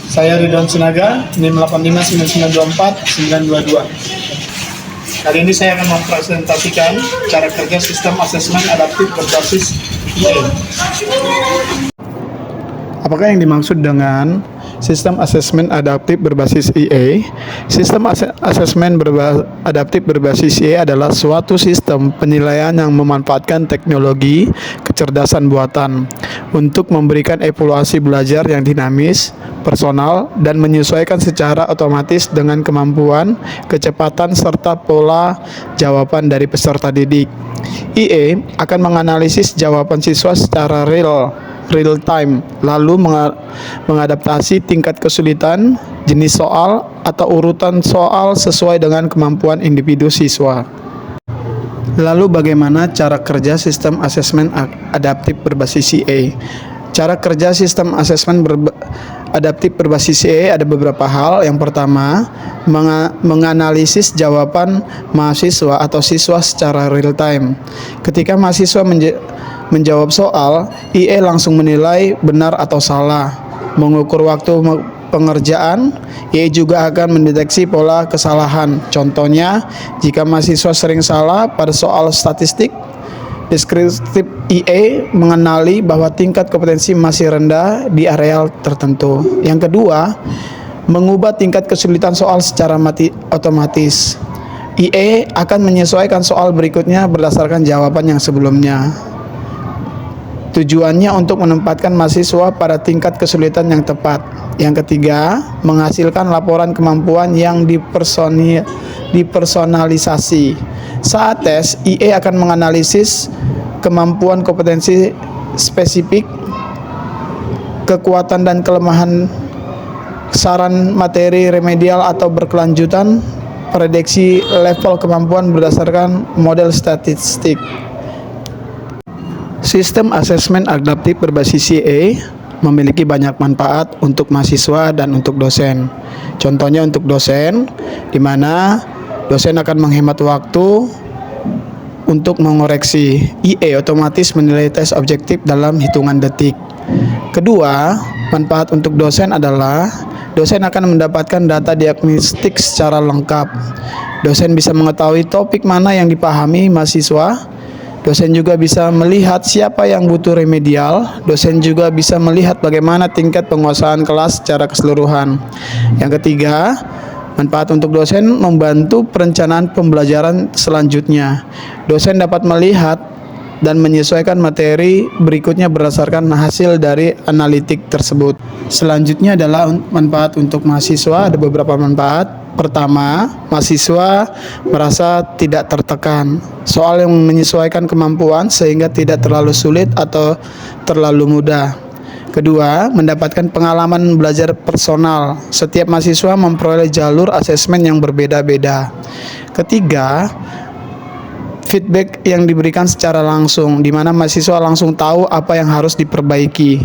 Saya Ridwan Sinaga, NIM 859924-922. Kali ini saya akan mempresentasikan cara kerja sistem asesmen adaptif berbasis IE. Apakah yang dimaksud dengan sistem asesmen adaptif berbasis IE? Sistem asesmen adaptif berbasis IE adalah suatu sistem penilaian yang memanfaatkan teknologi kecerdasan buatan untuk memberikan evaluasi belajar yang dinamis, personal, dan menyesuaikan secara otomatis dengan kemampuan, kecepatan, serta pola jawaban dari peserta didik. IE akan menganalisis jawaban siswa secara real time, lalu mengadaptasi tingkat kesulitan, jenis soal, atau urutan soal sesuai dengan kemampuan individu siswa. Lalu bagaimana cara kerja sistem asesmen adaptif berbasis IE? Cara kerja sistem asesmen adaptif berbasis IE ada beberapa hal. Yang pertama, menganalisis jawaban mahasiswa atau siswa secara real time. Ketika mahasiswa menjawab soal, IE langsung menilai benar atau salah. Mengukur waktu pengerjaan, IE juga akan mendeteksi pola kesalahan. Contohnya, jika mahasiswa sering salah pada soal statistik, deskriptif IE mengenali bahwa tingkat kompetensi masih rendah di area tertentu. Yang kedua, mengubah tingkat kesulitan soal secara otomatis. IE akan menyesuaikan soal berikutnya berdasarkan jawaban yang sebelumnya. Tujuannya untuk menempatkan mahasiswa pada tingkat kesulitan yang tepat. Yang ketiga, menghasilkan laporan kemampuan yang dipersonalisasi. Saat tes, IE akan menganalisis kemampuan kompetensi spesifik, kekuatan dan kelemahan, saran materi remedial atau berkelanjutan, prediksi level kemampuan berdasarkan model statistik. Sistem asesmen adaptif berbasis IE memiliki banyak manfaat untuk mahasiswa dan untuk dosen. Contohnya untuk dosen, di mana dosen akan menghemat waktu untuk mengoreksi. IE otomatis menilai tes objektif dalam hitungan detik. Kedua, manfaat untuk dosen adalah dosen akan mendapatkan data diagnostik secara lengkap. Dosen bisa mengetahui topik mana yang dipahami mahasiswa. Dosen juga bisa melihat siapa yang butuh remedial. Dosen juga bisa melihat bagaimana tingkat penguasaan kelas secara keseluruhan. Yang ketiga, manfaat untuk dosen membantu perencanaan pembelajaran selanjutnya. Dosen dapat melihat dan menyesuaikan materi berikutnya berdasarkan hasil dari analitik tersebut. Selanjutnya adalah manfaat untuk mahasiswa. Ada beberapa manfaat. Pertama, mahasiswa merasa tidak tertekan. Soal yang menyesuaikan kemampuan sehingga tidak terlalu sulit atau terlalu mudah. Kedua, mendapatkan pengalaman belajar personal. Setiap mahasiswa memperoleh jalur asesmen yang berbeda-beda. Ketiga, feedback yang diberikan secara langsung, di mana mahasiswa langsung tahu apa yang harus diperbaiki.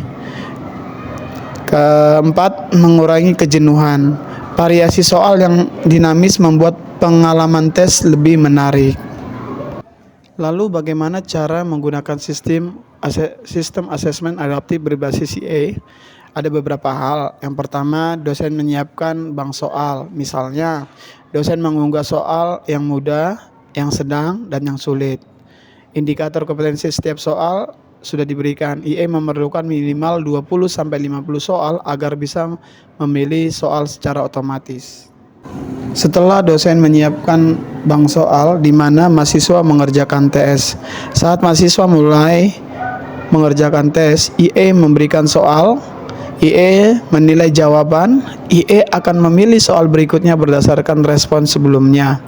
Keempat, mengurangi kejenuhan. Variasi soal yang dinamis membuat pengalaman tes lebih menarik. Lalu bagaimana cara menggunakan sistem asesmen adaptif berbasis IE? Ada beberapa hal. Yang pertama, dosen menyiapkan bank soal. Misalnya, dosen mengunggah soal yang mudah, yang sedang, dan yang sulit. Indikator kompetensi setiap soal sudah diberikan. IE memerlukan minimal 20-50 soal agar bisa memilih soal secara otomatis. Setelah dosen menyiapkan bank soal di mana mahasiswa mengerjakan tes. Saat mahasiswa mulai mengerjakan tes, IE memberikan soal, IE menilai jawaban, IE akan memilih soal berikutnya berdasarkan respon sebelumnya.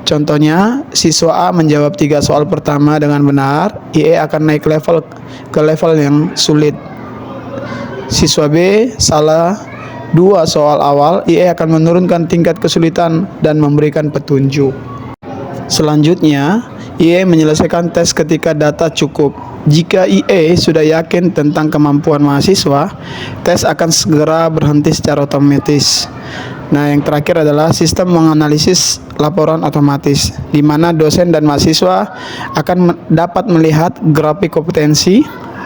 Contohnya, siswa A menjawab 3 soal pertama dengan benar, IE akan naik ke level yang sulit. Siswa B salah 2 soal awal, IE akan menurunkan tingkat kesulitan dan memberikan petunjuk. Selanjutnya, IE menyelesaikan tes ketika data cukup. Jika IE sudah yakin tentang kemampuan mahasiswa, tes akan segera berhenti secara otomatis. Nah, yang terakhir adalah sistem menganalisis laporan otomatis, di mana dosen dan mahasiswa akan dapat melihat grafik kompetensi,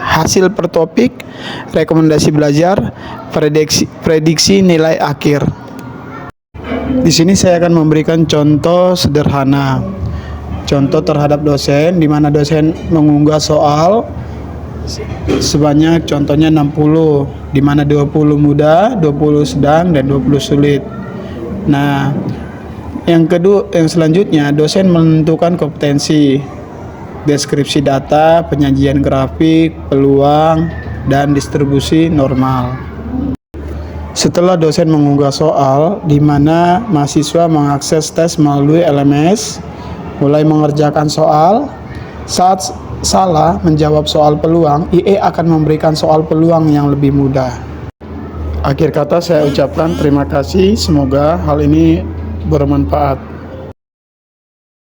hasil per topik, rekomendasi belajar, prediksi nilai akhir. Di sini saya akan memberikan contoh sederhana. Contoh terhadap dosen, di mana dosen mengunggah soal sebanyak contohnya 60, di mana 20 mudah, 20 sedang, dan 20 sulit. Nah, yang selanjutnya dosen menentukan kompetensi, deskripsi data, penyajian grafik, peluang, dan distribusi normal. Setelah dosen mengunggah soal, di mana mahasiswa mengakses tes melalui LMS, mulai mengerjakan soal. Saat salah menjawab soal peluang, IE akan memberikan soal peluang yang lebih mudah. Akhir kata saya ucapkan terima kasih, semoga hal ini bermanfaat.